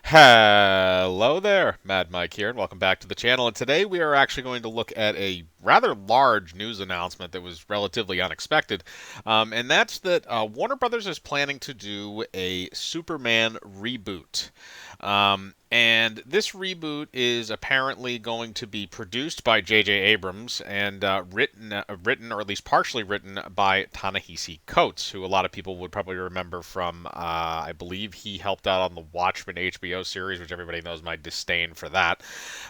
Hello there, Mad Mike here, and welcome back to the channel. And today we are actually going to look at a rather large news announcement that was relatively unexpected, and that's that Warner Brothers is planning to do a Superman reboot. And this reboot is apparently going to be produced by JJ Abrams and written, or at least partially written, by Ta-Nehisi Coates, who a lot of people would probably remember from, I believe he helped out on the Watchmen HBO series, which everybody knows my disdain for that.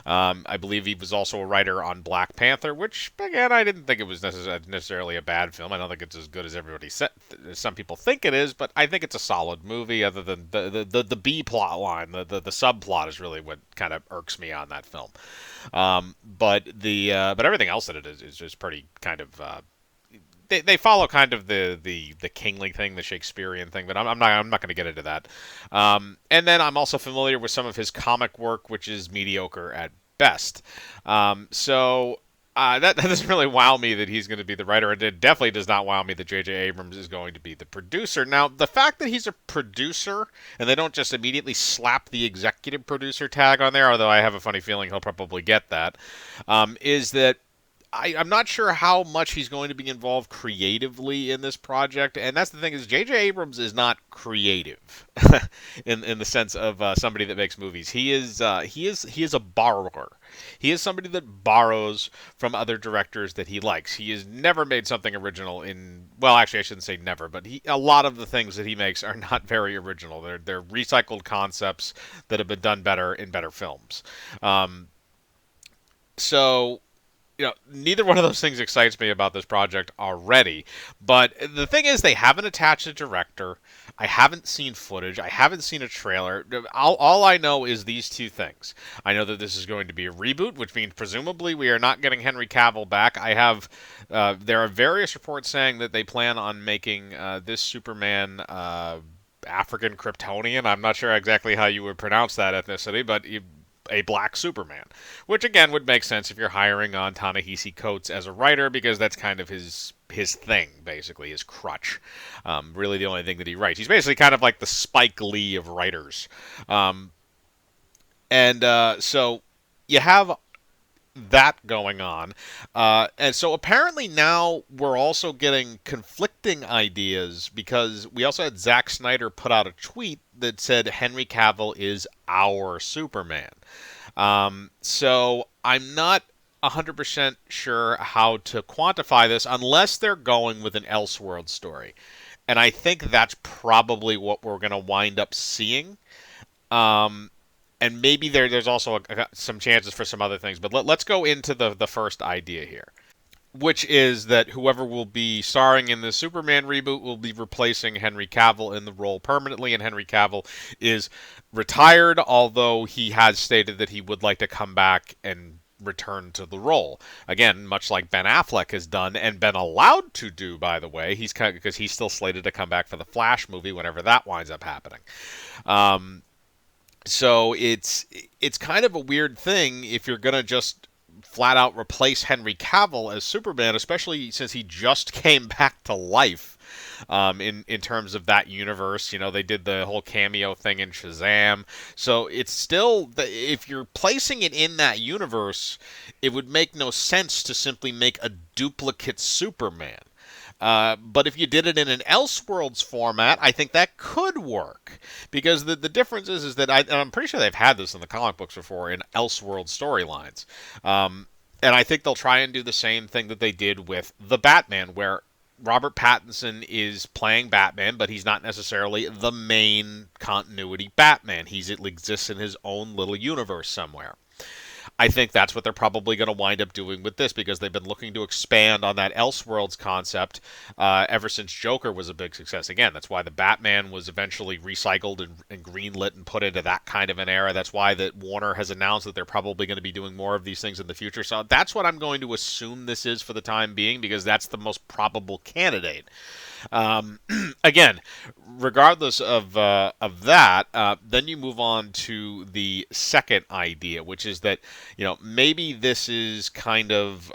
I believe he was also a writer on Black Panther, which, again, I didn't think it was necessarily a bad film. I don't think it's as good as everybody said, some people think it is, but I think it's a solid movie, other than the B plot line. The subplot is really what kind of irks me on that film. But everything else that it is just pretty kind of they follow kind of the kingly thing, the Shakespearean thing, but I'm not going to get into that. And then I'm also familiar with some of his comic work, which is mediocre at best. That doesn't really wow me that he's going to be the writer, and it definitely does not wow me that J.J. Abrams is going to be the producer. Now, the fact that he's a producer and they don't just immediately slap the executive producer tag on there, although I have a funny feeling he'll probably get that, is that I'm not sure how much he's going to be involved creatively in this project, and that's the thing is J.J. Abrams is not creative in the sense of somebody that makes movies. He is a borrower. He is somebody that borrows from other directors that he likes. He has never made something original in, well, actually I shouldn't say never, but a lot of the things that he makes are not very original. They're recycled concepts that have been done better in better films. Um, so neither one of those things excites me about this project already. But the thing is, they haven't attached a director. I haven't seen footage. I haven't seen a trailer. All I know is these two things. I know that this is going to be a reboot, which means presumably we are not getting Henry Cavill back. There are various reports saying that they plan on making this Superman. African Kryptonian. I'm not sure exactly how you would pronounce that ethnicity, but a black Superman, which again would make sense if you're hiring on Ta-Nehisi Coates as a writer, because that's kind of his thing, basically his crutch. Really, the only thing that he writes. He's basically kind of like the Spike Lee of writers, and so you have that going on. And so apparently now we're also getting conflicting ideas, because we also had Zack Snyder put out a tweet that said Henry Cavill is our Superman. So I'm not 100% sure how to quantify this unless they're going with an Elseworld story. And I think that's probably what we're going to wind up seeing. Um, and maybe there's also some chances for some other things. But let's go into the first idea here, which is that whoever will be starring in the Superman reboot will be replacing Henry Cavill in the role permanently, and Henry Cavill is retired, although he has stated that he would like to come back and return to the role. Again, much like Ben Affleck has done and been allowed to do, by the way. Because he's still slated to come back for the Flash movie whenever that winds up happening. Um, so it's kind of a weird thing if you're gonna just flat out replace Henry Cavill as Superman, especially since he just came back to life. In terms of that universe, they did the whole cameo thing in Shazam. So it's still, if you're placing it in that universe, it would make no sense to simply make a duplicate Superman. But if you did it in an Elseworlds format, I think that could work, because the difference is that I'm pretty sure they've had this in the comic books before in Elseworld storylines, and I think they'll try and do the same thing that they did with the Batman, where Robert Pattinson is playing Batman, but he's not necessarily the main continuity Batman. He exists in his own little universe somewhere. I think that's what they're probably going to wind up doing with this, because they've been looking to expand on that Elseworlds concept ever since Joker was a big success. Again, that's why the Batman was eventually recycled and greenlit and put into that kind of an era. That's why that Warner has announced that they're probably going to be doing more of these things in the future. So that's what I'm going to assume this is for the time being, because that's the most probable candidate. Um, Again, regardless of that, then you move on to the second idea, which is that maybe this is kind of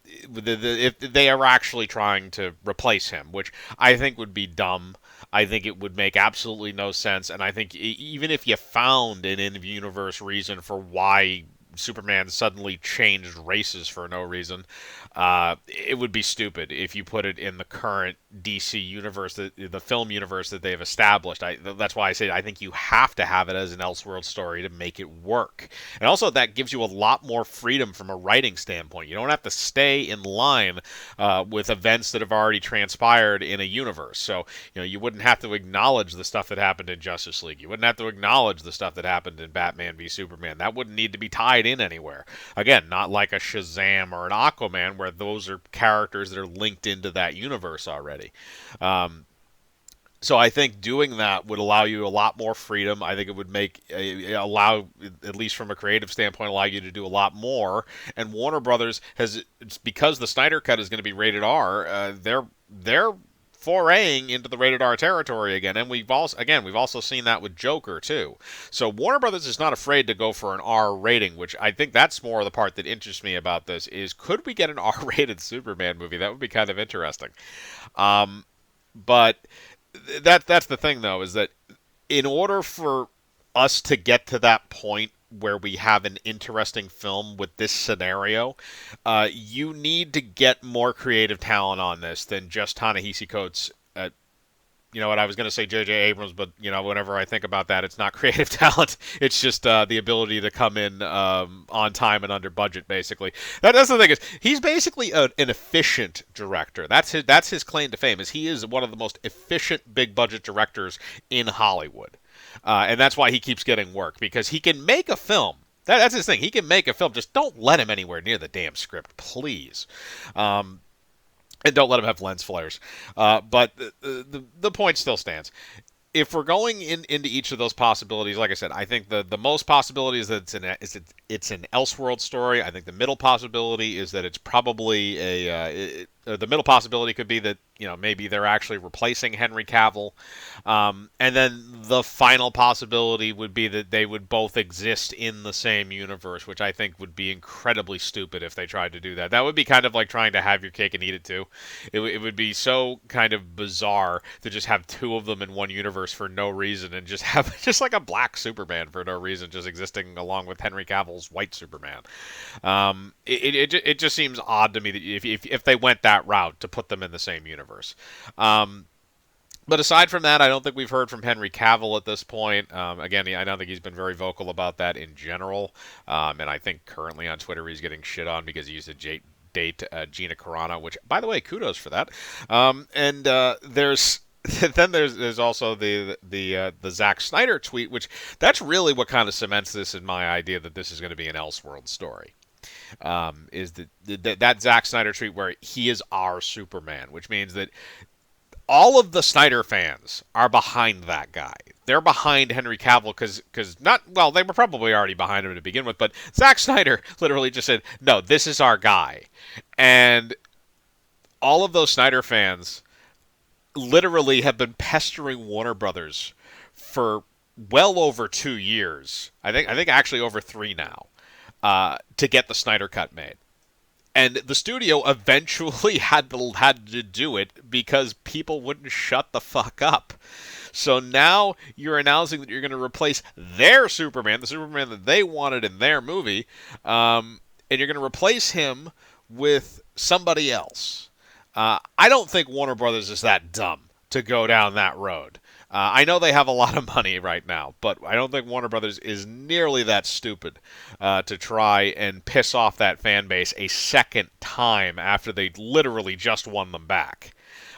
if they are actually trying to replace him, which I think would be dumb. I think it would make absolutely no sense, and I think even if you found an in-universe reason for why Superman suddenly changed races for no reason, it would be stupid if you put it in the current DC universe, the film universe that they've established. That's why I say I think you have to have it as an Elseworld story to make it work. And also, that gives you a lot more freedom from a writing standpoint. You don't have to stay in line with events that have already transpired in a universe. So, you wouldn't have to acknowledge the stuff that happened in Justice League. You wouldn't have to acknowledge the stuff that happened in Batman v Superman. That wouldn't need to be tied in anywhere. Again, not like a Shazam or an Aquaman, where those are characters that are linked into that universe already. Um, so I think doing that would allow you a lot more freedom. I think it would allow, at least from a creative standpoint, allow you to do a lot more. And Warner Brothers has, because the Snyder Cut is going to be rated R, they're foraying into the rated R territory again. And we've also seen that with Joker too. So Warner Brothers is not afraid to go for an R rating, which I think that's more the part that interests me about this. Is, could we get an R-rated Superman movie? That would be kind of interesting. But that's the thing, though, is that in order for us to get to that point where we have an interesting film with this scenario, you need to get more creative talent on this than just Ta-Nehisi Coates. You know what, I was going to say JJ Abrams, but whenever I think about that, it's not creative talent. It's just the ability to come in on time and under budget, basically. That's the thing, is he's basically an efficient director. That's his claim to fame, is he is one of the most efficient big budget directors in Hollywood. And that's why he keeps getting work, because he can make a film. That's his thing. He can make a film. Just don't let him anywhere near the damn script, please. And don't let him have lens flares. But the point still stands. If we're going into each of those possibilities, like I said, I think the most possibility is that it's an Elseworld story. I think the middle possibility is that it's probably the middle possibility could be that maybe they're actually replacing Henry Cavill, and then the final possibility would be that they would both exist in the same universe, which I think would be incredibly stupid if they tried to do that. That would be kind of like trying to have your cake and eat it too. It would be so kind of bizarre to just have two of them in one universe for no reason, and just have just like a black Superman for no reason just existing along with Henry Cavill's white Superman. It just seems odd to me that if they went that route, to put them in the same universe. But aside from that, I don't think we've heard from Henry Cavill at this point. Again, I don't think he's been very vocal about that in general. And I think currently on Twitter he's getting shit on because he used to date Gina Carano, which, by the way, kudos for that. And there's then there's also the Zack Snyder tweet, which that's really what kind of cements this in my idea that this is going to be an Elseworld story. Is that Zack Snyder tweet where he is our Superman, which means that all of the Snyder fans are behind that guy. They're behind Henry Cavill they were probably already behind him to begin with, but Zack Snyder literally just said, no, this is our guy. And all of those Snyder fans literally have been pestering Warner Brothers for well over 2 years. I think actually over 3 now, to get the Snyder Cut made. And the studio eventually had to do it because people wouldn't shut the fuck up. So now you're announcing that you're going to replace their Superman, the Superman that they wanted in their movie, and you're going to replace him with somebody else. I don't think Warner Brothers is that dumb to go down that road. I know they have a lot of money right now, but I don't think Warner Brothers is nearly that stupid to try and piss off that fan base a second time after they literally just won them back.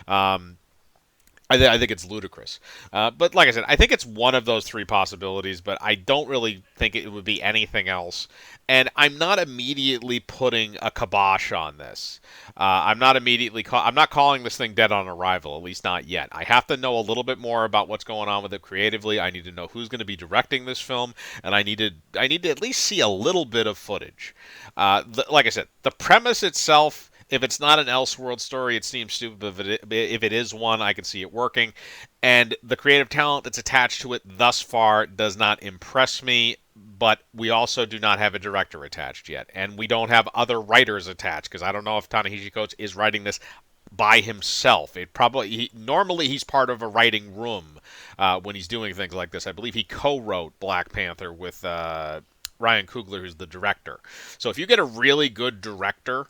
I think it's ludicrous. But like I said, I think it's one of those 3 possibilities, but I don't really think it would be anything else. And I'm not immediately putting a kibosh on this. I'm not calling this thing dead on arrival, at least not yet. I have to know a little bit more about what's going on with it creatively. I need to know who's going to be directing this film, and I need to at least see a little bit of footage. Like I said, the premise itself, if it's not an Elseworld story, it seems stupid. If it is one, I can see it working. And the creative talent that's attached to it thus far does not impress me. But we also do not have a director attached yet. And we don't have other writers attached, because I don't know if Ta-Nehisi Coates is writing this by himself. Normally he's part of a writing room when he's doing things like this. I believe he co-wrote Black Panther with Ryan Coogler, who's the director. So if you get a really good director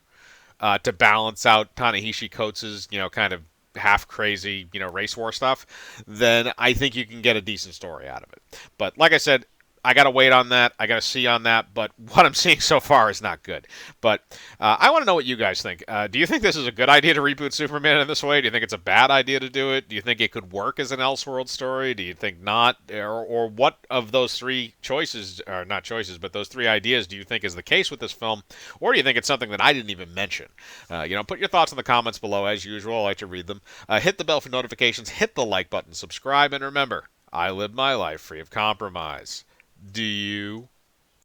to balance out Ta-Nehisi Coates' kind of half crazy race war stuff, then I think you can get a decent story out of it. But like I said, I got to wait on that. I got to see on that. But what I'm seeing so far is not good. But I want to know what you guys think. Do you think this is a good idea to reboot Superman in this way? Do you think it's a bad idea to do it? Do you think it could work as an Elseworld story? Do you think not? Or what of those three choices, or not choices, but those three ideas do you think is the case with this film? Or do you think it's something that I didn't even mention? Put your thoughts in the comments below. As usual, I like to read them. Hit the bell for notifications. Hit the like button. Subscribe. And remember, I live my life free of compromise. Do you?